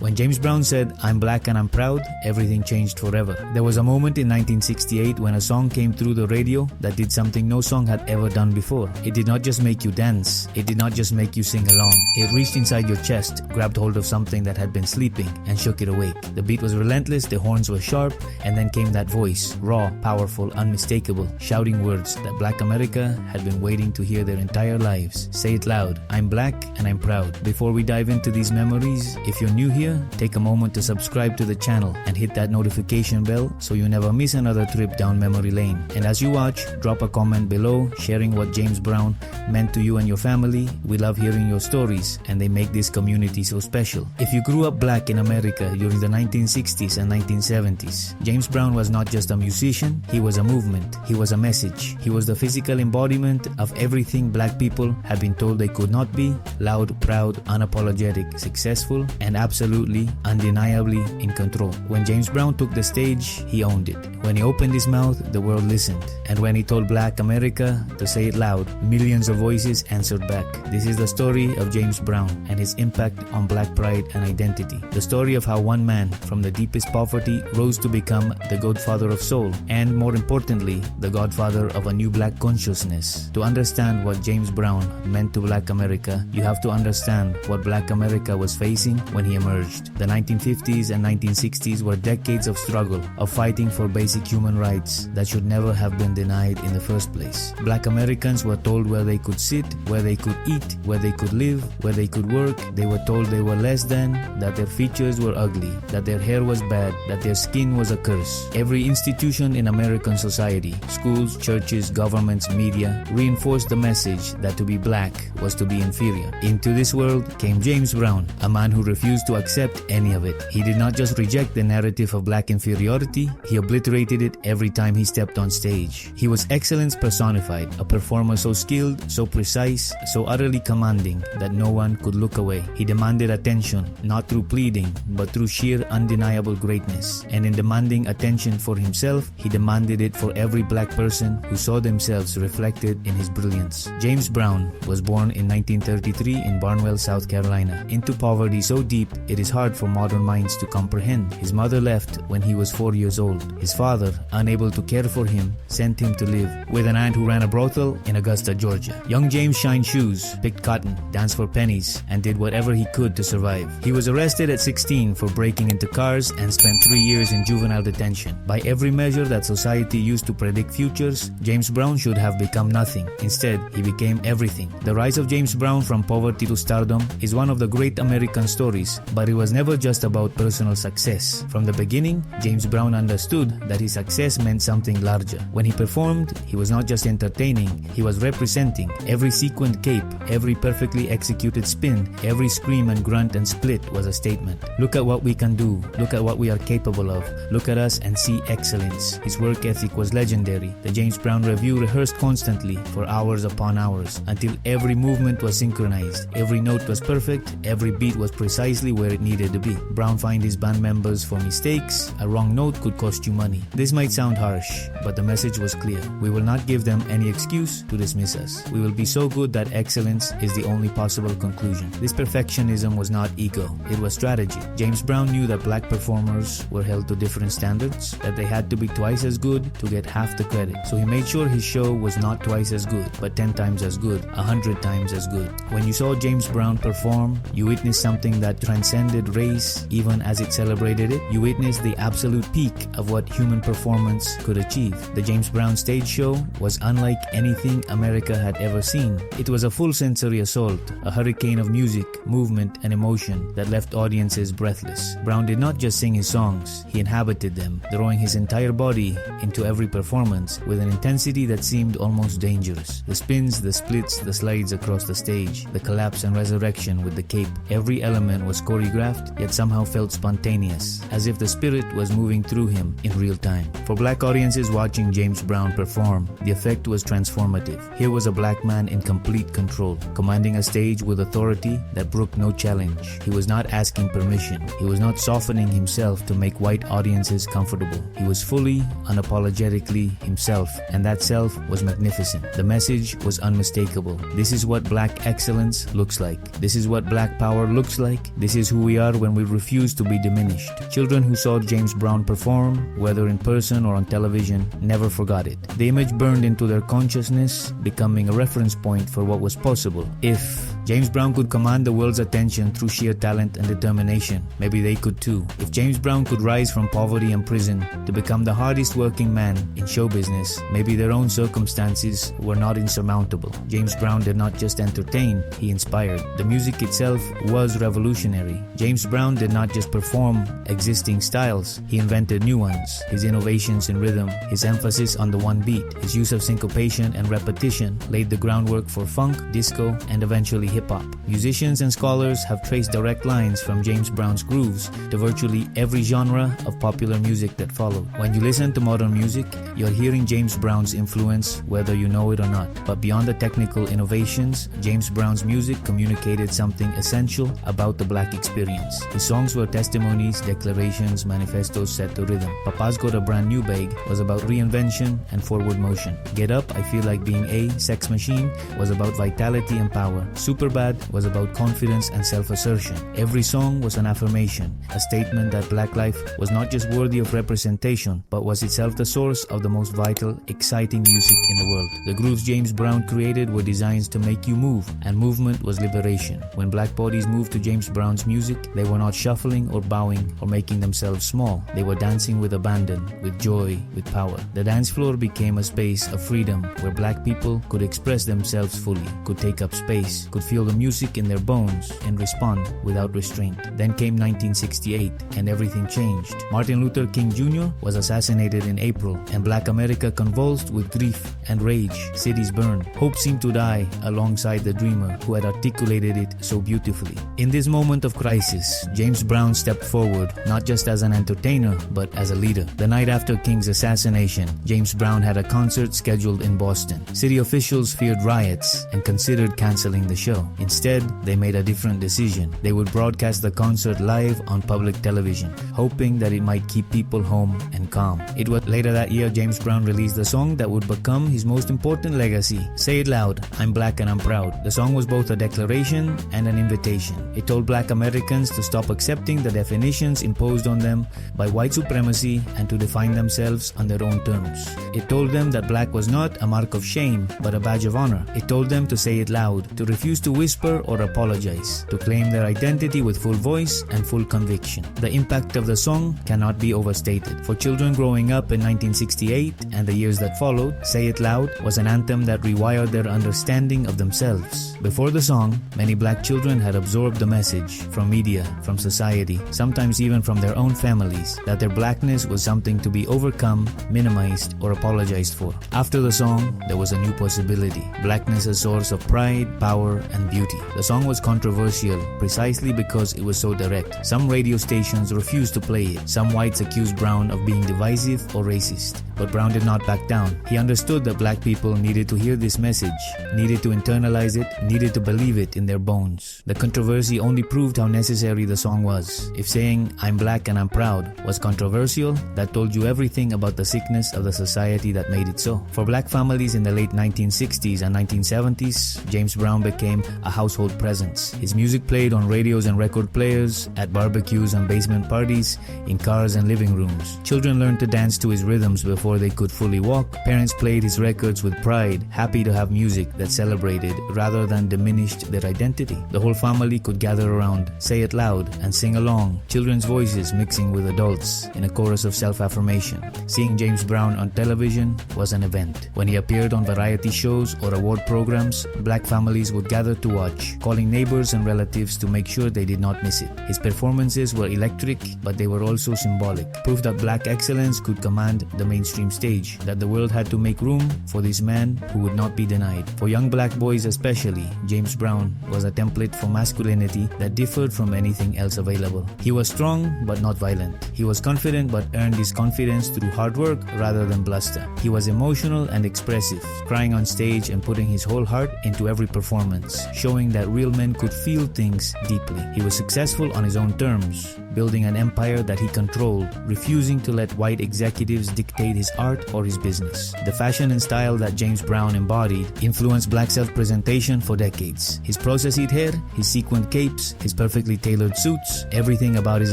When James Brown said, "I'm black and I'm proud," everything changed forever. There was a moment in 1968 when a song came through the radio that did something no song had ever done before. It did not just make you dance, it did not just make you sing along. It reached inside your chest, grabbed hold of something that had been sleeping, and shook it awake. The beat was relentless, the horns were sharp, and then came that voice, raw, powerful, unmistakable, shouting words that Black America had been waiting to hear their entire lives. Say it loud, "I'm black and I'm proud." Before we dive into these memories, if you're new here, take a moment to subscribe to the channel and hit that notification bell so you never miss another trip down memory lane. And as you watch, drop a comment below sharing what James Brown meant to you and your family. We love hearing your stories, and they make this community so special. If you grew up black in America during the 1960s and 1970s, James Brown was not just a musician, he was a movement, he was a message. He was the physical embodiment of everything black people had been told they could not be: loud, proud, unapologetic, successful, and absolutely, undeniably in control. When James Brown took the stage, he owned it. When he opened his mouth, the world listened. And when he told Black America to say it loud, millions of voices answered back. This is the story of James Brown and his impact on black pride and identity. The story of how one man from the deepest poverty rose to become the godfather of soul, and more importantly, the godfather of a new black consciousness. To understand what James Brown meant to Black America, you have to understand what Black America was facing when he emerged. The 1950s and 1960s were decades of struggle, of fighting for basic human rights that should never have been denied in the first place. Black Americans were told where they could sit, where they could eat, where they could live, where they could work. They were told they were less than, that their features were ugly, that their hair was bad, that their skin was a curse. Every institution in American society, schools, churches, governments, media, reinforced the message that to be black was to be inferior. Into this world came James Brown, a man who refused to accept any of it. He did not just reject the narrative of black inferiority, he obliterated it every time he stepped on stage. He was excellence personified, a performer so skilled, so precise, so utterly commanding that no one could look away. He demanded attention, not through pleading, but through sheer undeniable greatness. And in demanding attention for himself, he demanded it for every black person who saw themselves reflected in his brilliance. James Brown was born in 1933 in Barnwell, South Carolina, into poverty so deep it is hard for modern minds to comprehend. His mother left when he was 4 years old. His father, unable to care for him, sent him to live with an aunt who ran a brothel in Augusta, Georgia. Young James shined shoes, picked cotton, danced for pennies, and did whatever he could to survive. He was arrested at 16 for breaking into cars and spent 3 years in juvenile detention. By every measure that society used to predict futures, James Brown should have become nothing. Instead, he became everything. The rise of James Brown from poverty to stardom is one of the great American stories, but it was never just about personal success. From the beginning, James Brown understood that his success meant something larger. When he performed, he was not just entertaining, he was representing. Every sequined cape, every perfectly executed spin, every scream and grunt and split was a statement. Look at what we can do. Look at what we are capable of. Look at us and see excellence. His work ethic was legendary. The James Brown Revue rehearsed constantly for hours upon hours until every movement was synchronized. Every note was perfect. Every beat was precisely where it needed to be. Brown fined his band members for mistakes. A wrong note could cost you money. This might sound harsh, but the message was clear. We will not give them any excuse to dismiss us. We will be so good that excellence is the only possible conclusion. This perfectionism was not ego, it was strategy. James Brown knew that black performers were held to different standards, that they had to be twice as good to get half the credit. So he made sure his show was not twice as good, but 10 times as good, 100 times as good. When you saw James Brown perform, you witnessed something that transcended race even as it celebrated it. You witnessed the absolute peak of what human performance could achieve. The James Brown stage show was unlike anything America had ever seen. It was a full sensory assault, a hurricane of music, movement, and emotion that left audiences breathless. Brown did not just sing his songs, he inhabited them, throwing his entire body into every performance with an intensity that seemed almost dangerous. The spins, the splits, the slides across the stage, the collapse and resurrection with the cape, every element was choreographed yet somehow felt spontaneous, as if the spirit was moving through him in real time. For black audiences watching James Brown perform, the effect was transformative. Here was a black man in complete control, commanding a stage with authority that brooked no challenge. He was not asking permission. He was not softening himself to make white audiences comfortable. He was fully, unapologetically himself, and that self was magnificent. The message was unmistakable. This is what black excellence looks like. This is what black power looks like. This is who we are when we refuse to be diminished. Children who saw James Brown perform, whether in person or on television, never forgot it. The image burned into their consciousness, becoming a reference point for what was possible. If James Brown could command the world's attention through sheer talent and determination, maybe they could too. If James Brown could rise from poverty and prison to become the hardest working man in show business, maybe their own circumstances were not insurmountable. James Brown did not just entertain, he inspired. The music itself was revolutionary. James Brown did not just perform existing styles, he invented new ones. His innovations in rhythm, his emphasis on the one beat, his use of syncopation and repetition laid the groundwork for funk, disco, and eventually hip-hop. Musicians and scholars have traced direct lines from James Brown's grooves to virtually every genre of popular music that followed. When you listen to modern music, you're hearing James Brown's influence whether you know it or not. But beyond the technical innovations, James Brown's music communicated something essential about the black experience. His songs were testimonies, declarations, manifestos set to rhythm. Papa's Got a Brand New Bag was about reinvention and forward motion. Get Up, I Feel Like Being a Sex Machine was about vitality and power. Superbad was about confidence and self-assertion. Every song was an affirmation, a statement that black life was not just worthy of representation, but was itself the source of the most vital, exciting music in the world. The grooves James Brown created were designs to make you move, and movement was liberation. When black bodies moved to James Brown's music, they were not shuffling or bowing or making themselves small. They were dancing with abandon, with joy, with power. The dance floor became a space of freedom where black people could express themselves fully, could take up space, could feel the music in their bones and respond without restraint. Then came 1968 and everything changed. Martin Luther King Jr. was assassinated in April and black America convulsed with grief and rage. Cities burned. Hope seemed to die alongside the dreamer who had articulated it so beautifully. In this moment of crisis, James Brown stepped forward, not just as an entertainer, but as a leader. The night after King's assassination, James Brown had a concert scheduled in Boston. City officials feared riots and considered canceling the show. Instead, they made a different decision. They would broadcast the concert live on public television, hoping that it might keep people home and calm. It was later that year James Brown released the song that would become his most important legacy, Say It Loud, I'm Black and I'm Proud. The song was both a declaration and an invitation. It told black Americans to stop accepting the definitions imposed on them by white supremacy and to define themselves on their own terms. It told them that black was not a mark of shame, but a badge of honor. It told them to say it loud, to refuse to whisper or apologize, to claim their identity with full voice and full conviction. The impact of the song cannot be overstated. For children growing up in 1968 and the years that followed, Say It Loud was an anthem that rewired their understanding of themselves. Before the song, many black children had absorbed the message from media, from society, sometimes even from their own families, that their blackness was something to be overcome, minimized, or apologized for. After the song, there was a new possibility. Blackness a source of pride, power, and beauty. The song was controversial precisely because it was so direct. Some radio stations refused to play it. Some whites accused Brown of being divisive or racist. But Brown did not back down. He understood that black people needed to hear this message, needed to internalize it, needed to believe it in their bones. The controversy only proved how necessary the song was. If saying, I'm black and I'm proud, was controversial, that told you everything about the sickness of the society that made it so. For black families in the late 1960s and 1970s, James Brown became a household presence. His music played on radios and record players, at barbecues and basement parties, in cars and living rooms. Children learned to dance to his rhythms before they could fully walk. Parents played his records with pride, happy to have music that celebrated rather than diminished their identity. The whole family could gather around, say it loud, and sing along, children's voices mixing with adults in a chorus of self-affirmation. Seeing James Brown on television was an event. When he appeared on variety shows or award programs, black families would gather to watch, calling neighbors and relatives to make sure they did not miss it. His performances were electric, but they were also symbolic, proof that black excellence could command the mainstream stage, that the world had to make room for this man who would not be denied. For young black boys especially, James Brown was a template for masculinity that differed from anything else available. He was strong but not violent. He was confident but earned his confidence through hard work rather than bluster. He was emotional and expressive, crying on stage and putting his whole heart into every performance, showing that real men could feel things deeply. He was successful on his own terms, building an empire that he controlled, refusing to let white executives dictate his art or his business. The fashion and style that James Brown embodied influenced black self-presentation for decades. His processed hair, his sequined capes, his perfectly tailored suits, everything about his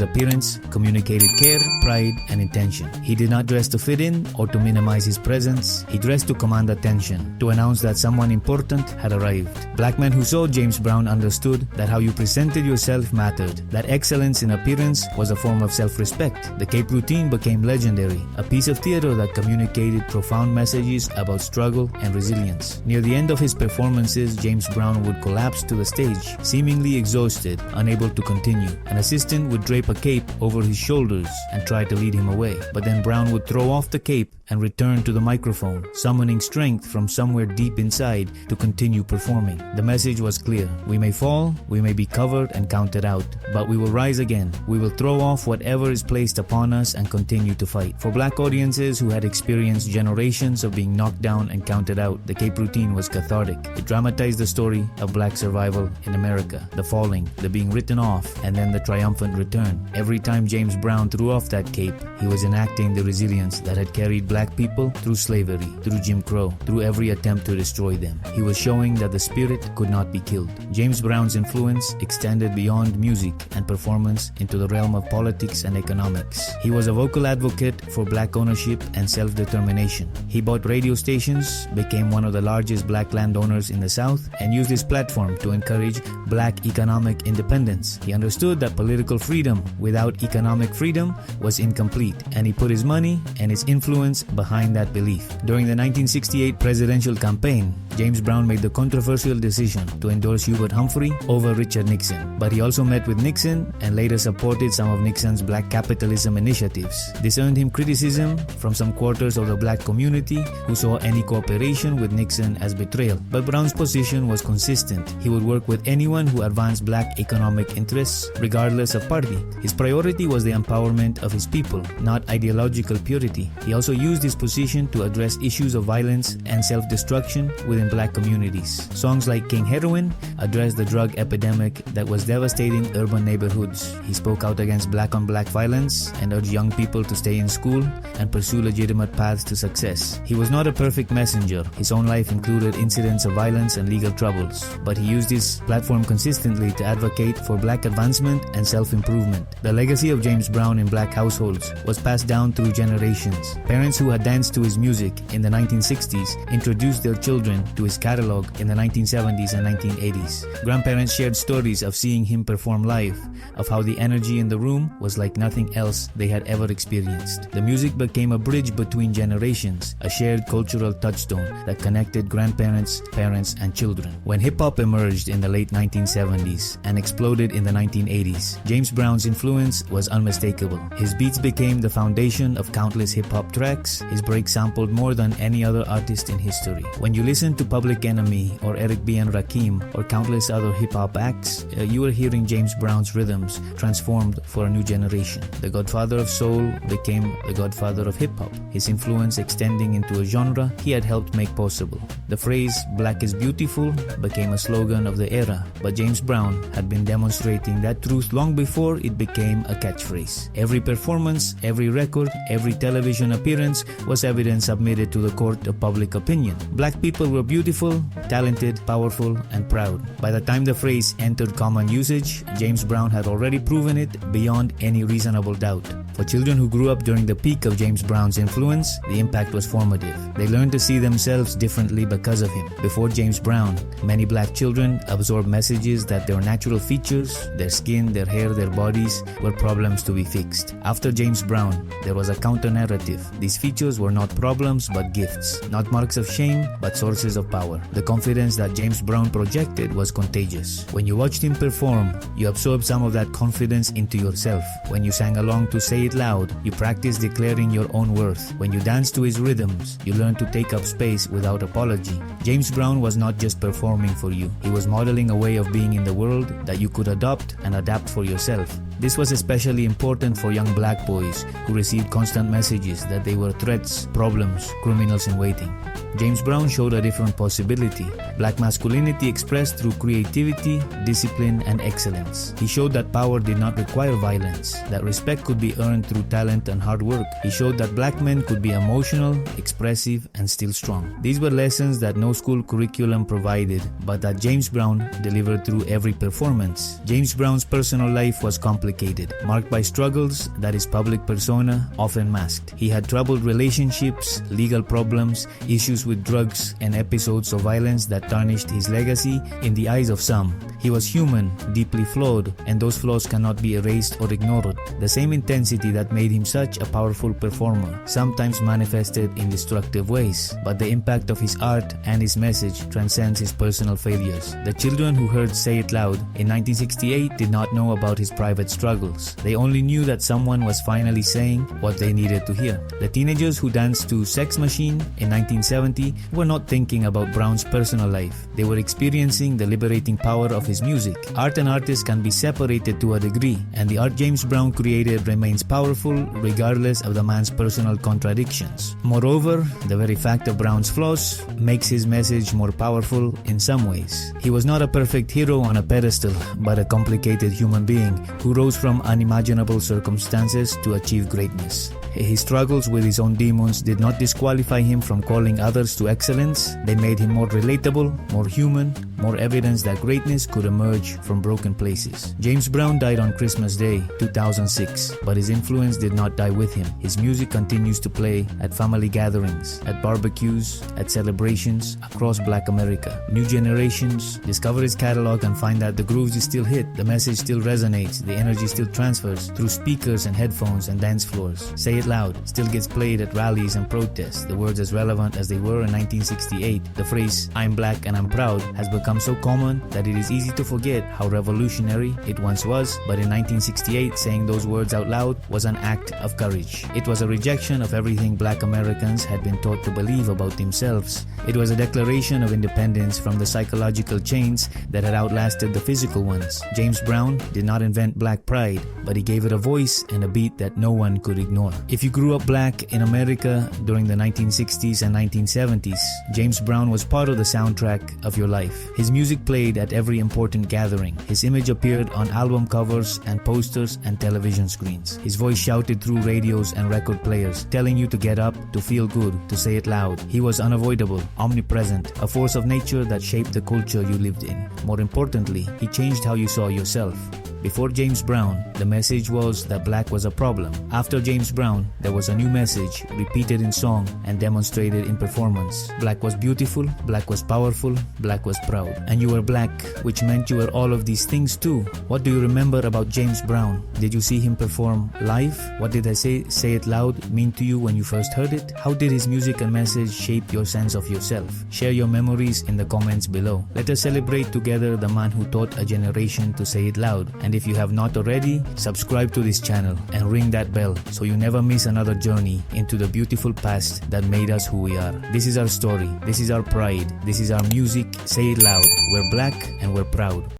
appearance communicated care, pride, and intention. He did not dress to fit in or to minimize his presence. He dressed to command attention, to announce that someone important had arrived. Black men who saw James Brown understood that how you presented yourself mattered, that excellence in appearance was a form of self-respect. The cape routine became legendary, a piece of theater that communicated profound messages about struggle and resilience. Near the end of his performances, James Brown would collapse to the stage, seemingly exhausted, unable to continue. An assistant would drape a cape over his shoulders and try to lead him away, but then Brown would throw off the cape and return to the microphone, summoning strength from somewhere deep inside to continue performing. The message was clear. We may fall, we may be covered and counted out, but we will rise again. We will throw off whatever is placed upon us and continue to fight. For black audiences who had experienced generations of being knocked down and counted out, the cape routine was cathartic. It dramatized the story of black survival in America, the falling, the being written off, and then the triumphant return. Every time James Brown threw off that cape, he was enacting the resilience that had carried black people through slavery, through Jim Crow, through every attempt to destroy them. He was showing that the spirit could not be killed. James Brown's influence extended beyond music and performance into the realm of politics and economics. He was a vocal advocate for black ownership and self-determination. He bought radio stations, became one of the largest black landowners in the South, and used his platform to encourage black economic independence. He understood that political freedom without economic freedom was incomplete, and he put his money and his influence behind that belief. During the 1968 presidential campaign, James Brown made the controversial decision to endorse Hubert Humphrey over Richard Nixon, but he also met with Nixon and later supported some of Nixon's black capitalism initiatives. This earned him criticism from some quarters of the black community who saw any cooperation with Nixon as betrayal. But Brown's position was consistent. He would work with anyone who advanced black economic interests, regardless of party. His priority was the empowerment of his people, not ideological purity. He also used his position to address issues of violence and self-destruction within black communities. Songs like King Heroin addressed the drug epidemic that was devastating urban neighborhoods. He spoke out against black-on-black violence and urged young people to stay in school and pursue legitimate paths to success. He was not a perfect messenger. His own life included incidents of violence and legal troubles, but he used his platform consistently to advocate for black advancement and self-improvement. The legacy of James Brown in black households was passed down through generations. Parents who had danced to his music in the 1960s introduced their children to his catalog in the 1970s and 1980s. Grandparents shared stories of seeing him perform live, of how the energy in the room was like nothing else they had ever experienced. The music became a bridge between generations, a shared cultural touchstone that connected grandparents, parents, and children. When hip-hop emerged in the late 1970s and exploded in the 1980s, James Brown's influence was unmistakable. His beats became the foundation of countless hip-hop tracks. His breaks sampled more than any other artist in history. When you listen to Public Enemy or Eric B. and Rakim or countless other hip-hop acts, you are hearing James Brown's rhythms transformed for a new generation. The godfather of soul became the godfather of hip-hop, his influence extending into a genre he had helped make possible. The phrase "Black is beautiful" became a slogan of the era, but James Brown had been demonstrating that truth long before it became a catchphrase. Every performance, every record, every television appearance was evidence submitted to the court of public opinion. Black people were beautiful, talented, powerful, and proud. By the time the phrase entered common usage, James Brown had already proven it beyond any reasonable doubt. For children who grew up during the peak of James Brown's influence, the impact was formative. They learned to see themselves differently because of him. Before James Brown, many black children absorbed messages that their natural features, their skin, their hair, their bodies, were problems to be fixed. After James Brown, there was a counter-narrative. These features were not problems but gifts, not marks of shame but sources of power. The confidence that James Brown projected was contagious. When you watched him perform, you absorbed some of that confidence into yourself. When you sang along to Say It Loud, you practiced declaring your own worth. When you danced to his rhythms, you learned to take up space without apology. James Brown was not just performing for you, he was modeling a way of being in the world that you could adopt and adapt for yourself. This was especially important for young black boys who received constant messages that they were threats, problems, criminals in waiting. James Brown showed a different possibility, black masculinity expressed through creativity, discipline, and excellence. He showed that power did not require violence, that respect could be earned through talent and hard work. He showed that black men could be emotional, expressive, and still strong. These were lessons that no school curriculum provided, but that James Brown delivered through every performance. James Brown's personal life was complicated, marked by struggles that his public persona often masked. He had troubled relationships, legal problems, issues with drugs, and episodes of violence that tarnished his legacy in the eyes of some. He was human, deeply flawed, and those flaws cannot be erased or ignored. The same intensity that made him such a powerful performer sometimes manifested in destructive ways, but the impact of his art and his message transcends his personal failures. The children who heard Say It Loud in 1968 did not know about his private struggles. They only knew that someone was finally saying what they needed to hear. The teenagers who danced to Sex Machine in 1970 were not thinking about Brown's personal life. They were experiencing the liberating power of his music. Art and artists can be separated to a degree, and the art James Brown created remains powerful regardless of the man's personal contradictions. Moreover, the very fact of Brown's flaws makes his message more powerful in some ways. He was not a perfect hero on a pedestal, but a complicated human being who rose from unimaginable circumstances to achieve greatness. His struggles with his own demons did not disqualify him from calling others to excellence. They made him more relatable, more human, more evidence that greatness could emerge from broken places. James Brown died on Christmas Day, 2006, but his influence did not die with him. His music continues to play at family gatherings, at barbecues, at celebrations across Black America. New generations discover his catalog and find that the grooves still hit, the message still resonates, the energy still transfers through speakers and headphones and dance floors. Say It Loud still gets played at rallies and protests, the words as relevant as they were in 1968. The phrase, "I'm black and I'm proud," has become so common that it is easy to forget how revolutionary it once was, but in 1968, saying those words out loud was an act of courage. It was a rejection of everything Black Americans had been taught to believe about themselves. It was a declaration of independence from the psychological chains that had outlasted the physical ones. James Brown did not invent black pride, but he gave it a voice and a beat that no one could ignore. If you grew up black in America during the 1960s and 1970s, James Brown was part of the soundtrack of your life. His music played at every important gathering. His image appeared on album covers and posters and television screens. His voice shouted through radios and record players, telling you to get up, to feel good, to say it loud. He was unavoidable, omnipresent, a force of nature that shaped the culture you lived in. More importantly, he changed how you saw yourself. Before James Brown, the message was that black was a problem. After James Brown, there was a new message, repeated in song and demonstrated in performance. Black was beautiful, black was powerful, black was proud. And you were black, which meant you were all of these things too. What do you remember about James Brown? Did you see him perform live? What did I say it loud mean to you when you first heard it? How did his music and message shape your sense of yourself? Share your memories in the comments below. Let us celebrate together the man who taught a generation to say it loud. And if you have not already, subscribe to this channel and ring that bell so you never miss another journey into the beautiful past that made us who we are. This is our story, this is our pride, this is our music. Say it loud. We're black and we're proud.